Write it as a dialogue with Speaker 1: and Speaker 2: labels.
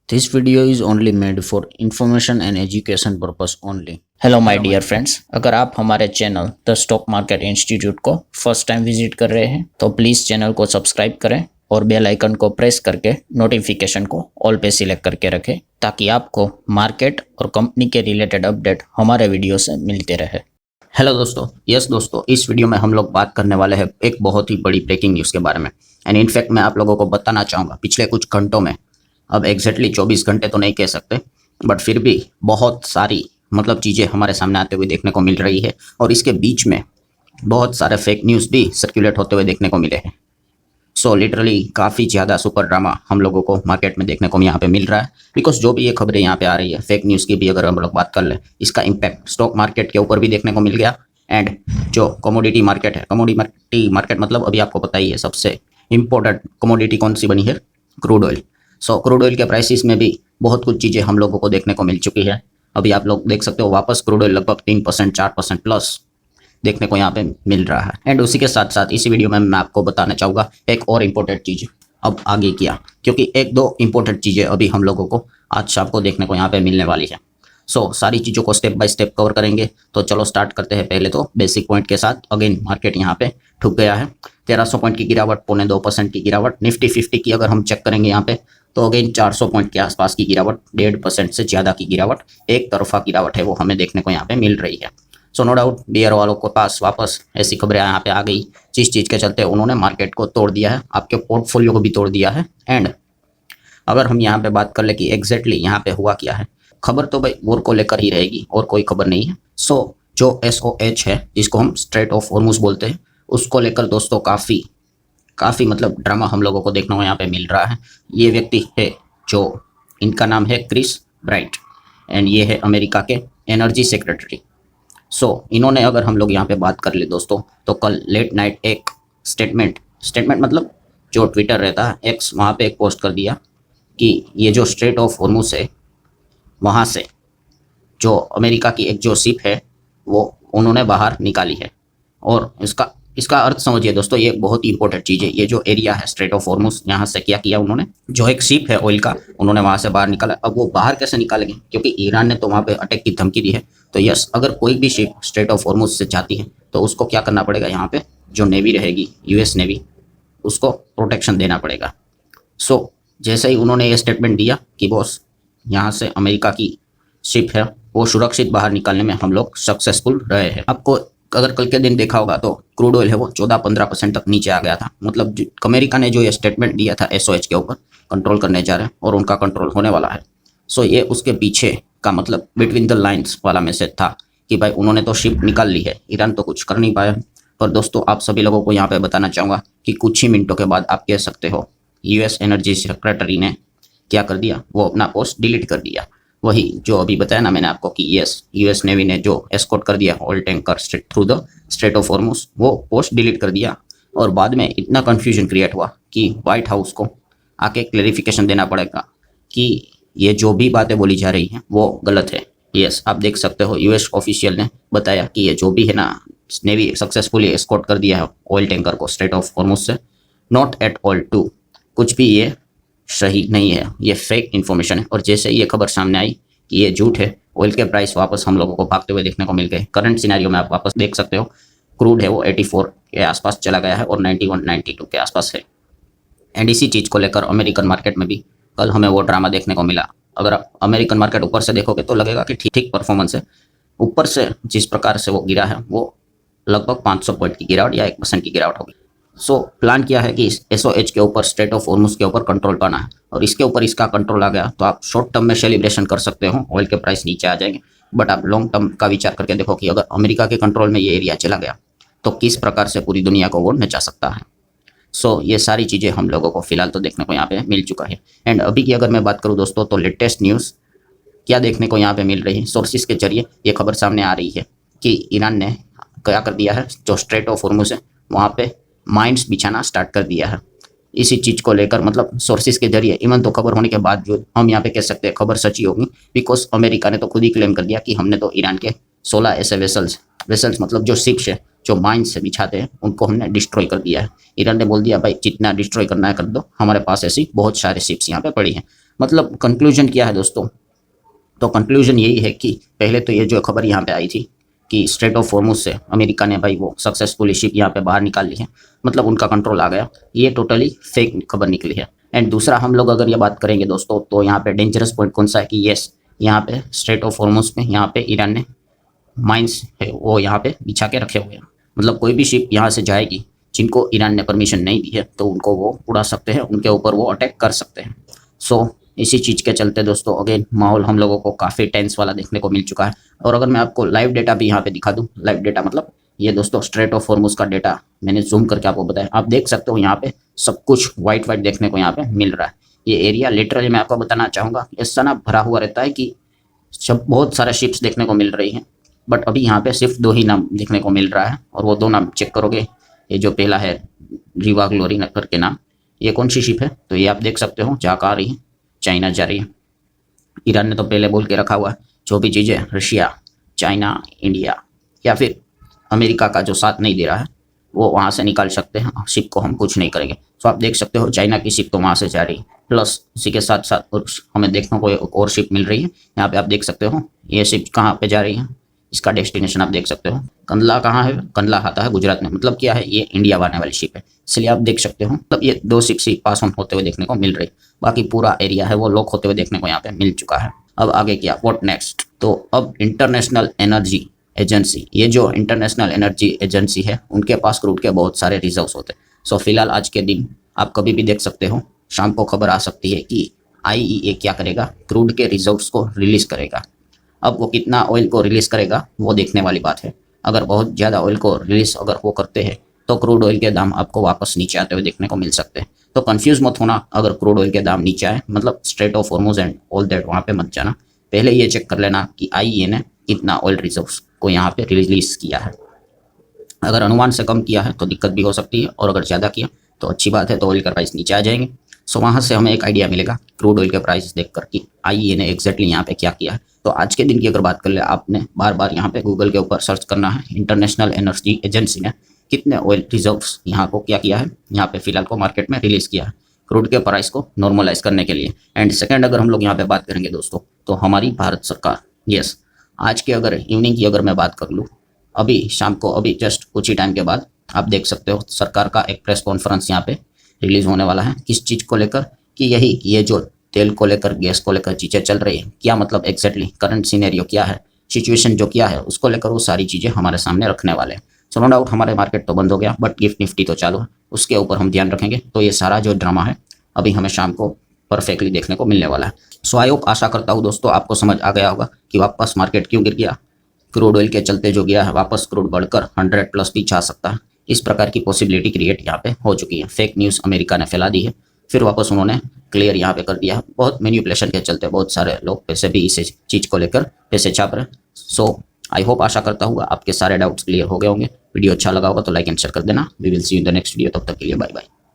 Speaker 1: This video is only made for information and education purpose only. Hello my dear friends, अगर आप हमारे channel the stock market institute को first time visit कर रहे हैं तो प्लीज़ चैनल को सब्सक्राइब करें और बेल आइकन को प्रेस करके नोटिफिकेशन को ऑल पे सिलेक्ट करके रखें ताकि आपको मार्केट और कंपनी के रिलेटेड अपडेट हमारे वीडियो से मिलते रहे। हेलो दोस्तों, यस दोस्तों, इस वीडियो में हम लोग बात करने वाले हैं एक बहुत ही बड़ी ब्रेकिंग न्यूज़ के बारे में। एंड इनफैक्ट मैं आप लोगों को बताना चाहूँगा पिछले कुछ घंटों में, अब एग्जैक्टली 24 घंटे तो नहीं कह सकते, बट फिर भी बहुत सारी चीज़ें हमारे सामने आते हुए देखने को मिल रही है और इसके बीच में बहुत सारे फेक न्यूज़ भी सर्कुलेट होते हुए देखने को मिले हैं। सो लिटरली काफ़ी ज़्यादा सुपर ड्रामा हम लोगों को मार्केट में देखने को यहाँ पे मिल रहा है। बिकॉज जो भी ये खबरें यहाँ पे आ रही है फेक न्यूज़ की भी अगर हम लोग बात कर लें, इसका इम्पैक्ट स्टॉक मार्केट के ऊपर भी देखने को मिल गया। एंड जो कमोडिटी मार्केट है, कमोडिटी मार्केट मतलब अभी आपको पता ही है सबसे इम्पोर्टेंट कमोडिटी कौन सी बनी है, क्रूड ऑयल। सो क्रूड ऑयल के प्राइसेस में भी बहुत कुछ चीज़ें हम लोगों को देखने को मिल चुकी है। अभी आप लोग देख सकते हो वापस क्रूड ऑयल लगभग 3% 4% प्लस देखने को यहाँ पे मिल रहा है। एंड उसी के साथ साथ इसी वीडियो में मैं आपको बताना चाहूँगा एक और इम्पोर्टेंट चीज़ अब आगे किया, क्योंकि एक दो इम्पोर्टेंट चीज़ें अभी हम लोगों को आज शाम को देखने को यहाँ पे मिलने वाली है। सो सारी चीज़ों को स्टेप बाय स्टेप कवर करेंगे। तो चलो स्टार्ट करते हैं। पहले तो बेसिक पॉइंट के साथ, अगेन मार्केट यहाँ पे ठुक गया है। 1300 पॉइंट की गिरावट, 0.2% की गिरावट। निफ्टी 50 की अगर हम चेक करेंगे यहाँ पे तो अगेन 400 पॉइंट के आसपास की गिरावट, 1.5% से ज़्यादा की गिरावट, एक तरफा गिरावट है वो हमें देखने को यहाँ पे मिल रही है। सो नो डाउट बियर वालों के पास वापस ऐसी खबरें यहाँ पे आ गई जिस चीज़ के चलते उन्होंने मार्केट को तोड़ दिया है, आपके पोर्टफोलियो को भी तोड़ दिया है। एंड अगर हम यहाँ पे बात कर ले कि एग्जैक्टली यहाँ पे हुआ क्या है, खबर तो भाई वॉर को लेकर ही रहेगी और कोई खबर नहीं है। सो जो SOH है जिसको हम स्ट्रेट ऑफ हॉर्मुज बोलते हैं, उसको लेकर दोस्तों काफ़ी ड्रामा हम लोगों को देखने को यहाँ पे मिल रहा है। ये व्यक्ति है जो, इनका नाम है क्रिस ब्राइट एंड ये है अमेरिका के एनर्जी सेक्रेटरी। सो इन्होंने अगर हम लोग यहाँ पे बात कर ले दोस्तों, तो कल लेट नाइट एक स्टेटमेंट मतलब जो ट्विटर रहता है एक्स, वहाँ पे एक पोस्ट कर दिया कि ये जो स्ट्रेट ऑफ हॉर्मुज है वहाँ से जो अमेरिका की एक जो शिप है वो उन्होंने बाहर निकाली है। और इसका अर्थ समझिए दोस्तों, ये बहुत ही इंपॉर्टेंट चीज़ है। ये जो एरिया है स्ट्रेट ऑफ हॉर्मुज, यहाँ से क्या किया उन्होंने, जो एक शिप है ऑयल का, उन्होंने वहाँ से बाहर निकाला। अब वो बाहर कैसे निकालेंगे, क्योंकि ईरान ने तो वहाँ पे अटैक की धमकी दी है। तो यस, अगर कोई भी शिप स्ट्रेट ऑफ हॉर्मुज से जाती है तो उसको क्या करना पड़ेगा, यहाँ पे जो नेवी रहेगी US नेवी, उसको प्रोटेक्शन देना पड़ेगा। सो जैसे ही उन्होंने ये स्टेटमेंट दिया कि बॉस यहाँ से अमेरिका की शिप है वो सुरक्षित बाहर निकालने में हम लोग सक्सेसफुल रहे हैं। आपको अगर कल के दिन देखा होगा तो क्रूड ऑयल है वो 14-15% तक नीचे आ गया था। मतलब अमेरिका ने जो ये स्टेटमेंट दिया था SOH के ऊपर कंट्रोल करने जा रहे हैं और उनका कंट्रोल होने वाला है। सो ये उसके पीछे का मतलब बिटवीन द लाइन्स वाला मैसेज था कि भाई उन्होंने तो शिप निकाल ली है, ईरान तो कुछ कर नहीं पाया। पर दोस्तों आप सभी लोगों को यहाँ पे बताना चाहूँगा कि कुछ ही मिनटों के बाद आप कह सकते हो US एनर्जी सेक्रेटरी ने क्या कर दिया, वो अपना पोस्ट डिलीट कर दिया। वही जो अभी बताया ना मैंने आपको कि US नेवी ने जो एस्कॉर्ट कर दिया oil tanker through the straight of Hormuz, वो पोस्ट डिलीट कर दिया। और बाद में इतना कंफ्यूजन क्रिएट हुआ कि व्हाइट हाउस को आके क्लेरिफिकेशन देना पड़ेगा कि ये जो भी बातें बोली जा रही हैं वो गलत है। यस, आप देख सकते हो US ऑफिशियल ने बताया कि ये जो भी है ना, नेवी सक्सेसफुली एस्कॉर्ट कर दिया है ऑयल टैंकर को स्ट्रेट ऑफ हॉर्मुज से, नॉट एट ऑल ट्रू, कुछ भी ये सही नहीं है, ये फेक इन्फॉर्मेशन है। और जैसे ये खबर सामने आई कि ये झूठ है, ऑयल के प्राइस वापस हम लोगों को भागते हुए देखने को मिल गए। करंट सिनेरियो में आप वापस देख सकते हो क्रूड है वो 84 के आसपास चला गया है और 91 92 के आसपास है। एंड इसी चीज़ को लेकर अमेरिकन मार्केट में भी कल हमें वो ड्रामा देखने को मिला। अगर आप अमेरिकन मार्केट ऊपर से देखोगे तो लगेगा कि ठीक परफॉर्मेंस है, ऊपर से जिस प्रकार से वो गिरा है वो लगभग 500 पॉइंट की गिरावट या 1% की गिरावट होगी। सो प्लान किया है कि इस SOH के ऊपर स्ट्रेट ऑफ हॉर्मुज के ऊपर कंट्रोल पाना है, और इसके ऊपर इसका कंट्रोल आ गया तो आप शॉर्ट टर्म में सेलिब्रेशन कर सकते हो, ऑयल के प्राइस नीचे आ जाएंगे। बट आप लॉन्ग टर्म का विचार करके देखो कि अगर अमेरिका के कंट्रोल में ये एरिया चला गया तो किस प्रकार से पूरी दुनिया को वो नचा सकता है। सो ये सारी चीज़ें हम लोगों को फिलहाल तो देखने को यहाँ पे मिल चुका है। एंड अभी की अगर मैं बात करूँ दोस्तों, तो लेटेस्ट न्यूज़ क्या देखने को यहाँ पे मिल रही है, सोर्सेज के जरिए ये खबर सामने आ रही है कि ईरान ने क्या कर दिया है, जो स्ट्रेट ऑफ हॉर्मुज है वहाँ पे माइंड्स बिछाना स्टार्ट कर दिया है। इसी चीज़ को लेकर मतलब सोर्सेज के जरिए, इवन तो खबर होने के बाद जो हम यहाँ पे कह सकते हैं खबर सच्ची होगी, बिकॉज अमेरिका ने तो खुद ही क्लेम कर दिया कि हमने तो ईरान के 16 ऐसे वेसल्स मतलब जो शिप्स है जो माइंस से बिछाते हैं उनको हमने डिस्ट्रॉय कर दिया है। ईरान ने बोल दिया भाई जितना डिस्ट्रॉय करना है कर दो, हमारे पास ऐसी बहुत सारे शिप्स यहाँ पे पड़ी हैं। मतलब कंक्लूजन क्या है दोस्तों, तो कंक्लूजन यही है कि पहले तो ये जो खबर यहाँ पे आई थी कि स्ट्रेट ऑफ हॉर्मुज से अमेरिका ने भाई वो सक्सेसफुली शिप यहाँ पे बाहर निकाल ली है, मतलब उनका कंट्रोल आ गया, ये टोटली फेक खबर निकली है। एंड दूसरा हम लोग अगर ये बात करेंगे दोस्तों, तो यहाँ पे डेंजरस पॉइंट कौन सा है कि यस, यहाँ पे स्ट्रेट ऑफ हॉर्मुज में यहाँ पे ईरान ने माइंस है वो यहाँ पे बिछा के रखे हुए हैं, मतलब कोई भी शिप यहाँ से जाएगी जिनको ईरान ने परमिशन नहीं दी है तो उनको वो उड़ा सकते हैं, उनके ऊपर वो अटैक कर सकते हैं। सो इसी चीज़ के चलते दोस्तों अगेन माहौल हम लोगों को काफ़ी टेंस वाला देखने को मिल चुका है। और अगर मैं आपको लाइव डेटा भी यहाँ पे दिखा दूँ, लाइव डेटा मतलब ये दोस्तों स्ट्रेट ऑफ हॉर्मुज का डेटा मैंने जूम करके आपको बताया, आप देख सकते हो यहाँ पे सब कुछ वाइट वाइट देखने को यहाँ पे मिल रहा है। ये एरिया लिटरली मैं आपको बताना चाहूँगा ऐसा ना भरा हुआ रहता है कि सब बहुत सारे शिप्स देखने को मिल रही हैं, बट अभी यहाँ पे सिर्फ 2 ही नाम देखने को मिल रहा है, और वो 2 नाम चेक करोगे, ये जो पहला है रीवा ग्लोरी नगर के नाम, ये कौन सी शिप है, तो ये आप देख सकते हो जहाँ आ रही है, चाइना जा रही है। ईरान ने तो पहले बोल के रखा हुआ है जो भी चीज़ें रशिया, चाइना, इंडिया या फिर अमेरिका का जो साथ नहीं दे रहा है वो वहाँ से निकाल सकते हैं, शिप को हम कुछ नहीं करेंगे। तो आप देख सकते हो चाइना की शिप तो वहाँ से जा रही है, प्लस उसी के साथ साथ हमें देखने को एक और शिप मिल रही है। यहाँ पे आप देख सकते हो ये शिप कहाँ पे जा रही है, इसका डेस्टिनेशन आप देख सकते हो, कंडला कहाँ है, कंडला आता है गुजरात में, मतलब क्या है ये इंडिया आने वाली शिप है, इसलिए आप देख सकते हो मतलब ये 2 शिप ही पास ऑन होते हुए देखने को मिल रही, बाकी पूरा एरिया है वो लॉक होते हुए देखने को यहाँ पे मिल चुका है। अब आगे क्या, व्हाट नेक्स्ट, तो अब इंटरनेशनल एनर्जी एजेंसी, ये जो इंटरनेशनल एनर्जी एजेंसी है उनके पास क्रूड के बहुत सारे रिजर्व्स होते हैं। सो फिलहाल आज के दिन आप कभी भी देख सकते हो शाम को खबर आ सकती है कि IEA क्या करेगा, क्रूड के रिजर्व्स को रिलीज करेगा। अब वो कितना ऑयल को रिलीज करेगा वो देखने वाली बात है, अगर बहुत ज़्यादा ऑयल को रिलीज अगर वो करते हैं तो क्रूड ऑयल के दाम आपको वापस नीचे आते हुए देखने को मिल सकते हैं। तो कंफ्यूज मत होना अगर क्रूड ऑयल के दाम नीचे आए, मतलब straight of Hormuz and all that वहाँ पे मत जाना, पहले ये चेक कर लेना कि IEA ने कितना ऑयल रिजर्व्स को यहाँ पे रिलीज किया है। अगर अनुमान से कम किया है तो दिक्कत भी हो सकती है, और अगर ज़्यादा किया तो अच्छी बात है, तो ऑयल का प्राइस नीचे आ जाएंगे। सो वहाँ से हमें एक आइडिया मिलेगा क्रूड ऑयल के प्राइस देख कर कि IEA ने एग्जैक्टली यहाँ पे क्या किया है। तो आज के दिन की अगर बात कर ले, आपने बार बार यहाँ पे गूगल के ऊपर सर्च करना है इंटरनेशनल एनर्जी एजेंसी ने कितने ऑयल रिजर्व्स यहाँ को क्या किया है, यहाँ पे फिलहाल को मार्केट में रिलीज किया है क्रूड के प्राइस को नॉर्मलाइज करने के लिए। एंड सेकंड अगर हम लोग यहाँ पे बात करेंगे दोस्तों, तो हमारी भारत सरकार, यस, आज के अगर इवनिंग की अगर मैं बात कर लूँ, अभी शाम को अभी जस्ट कुछ ही टाइम के बाद आप देख सकते हो सरकार का एक प्रेस कॉन्फ्रेंस यहाँ पे रिलीज होने वाला है, किस चीज़ को लेकर कि यही ये जो तेल को लेकर, गैस को लेकर चीज़ें चल रही है, क्या मतलब एग्जैक्टली करंट सिनेरियो क्या है, सिचुएशन जो क्या है उसको लेकर वो सारी चीज़ें हमारे सामने रखने वाले हैं। सो नो डाउट हमारे मार्केट तो बंद हो गया, बट गिफ्ट निफ्टी तो चालू है, उसके ऊपर हम ध्यान रखेंगे। तो ये सारा जो ड्रामा है अभी हमें शाम को परफेक्टली देखने को मिलने वाला है। सो आई होप, आशा करता हूँ दोस्तों आपको समझ आ गया होगा कि वापस मार्केट क्यों गिर गया, क्रूड ऑयल के चलते जो गिरा है, वापस क्रूड बढ़कर 100+ भी जा सकता है, इस प्रकार की पॉसिबिलिटी क्रिएट यहाँ पे हो चुकी है। फेक न्यूज़ अमेरिका ने फैला दी है, फिर वापस उन्होंने क्लियर यहाँ पे कर दिया है। बहुत मैनिपुलेशन के चलते बहुत सारे लोग पैसे भी इस चीज़ को लेकर पैसे छाप रहे हैं। सो आई होप, आशा करता हूँ आपके सारे डाउट्स क्लियर हो गए होंगे। वीडियो अच्छा लगा होगा तो लाइक एंड शेयर कर देना। We will see you in the next video, तब तक के लिए बाय बाय।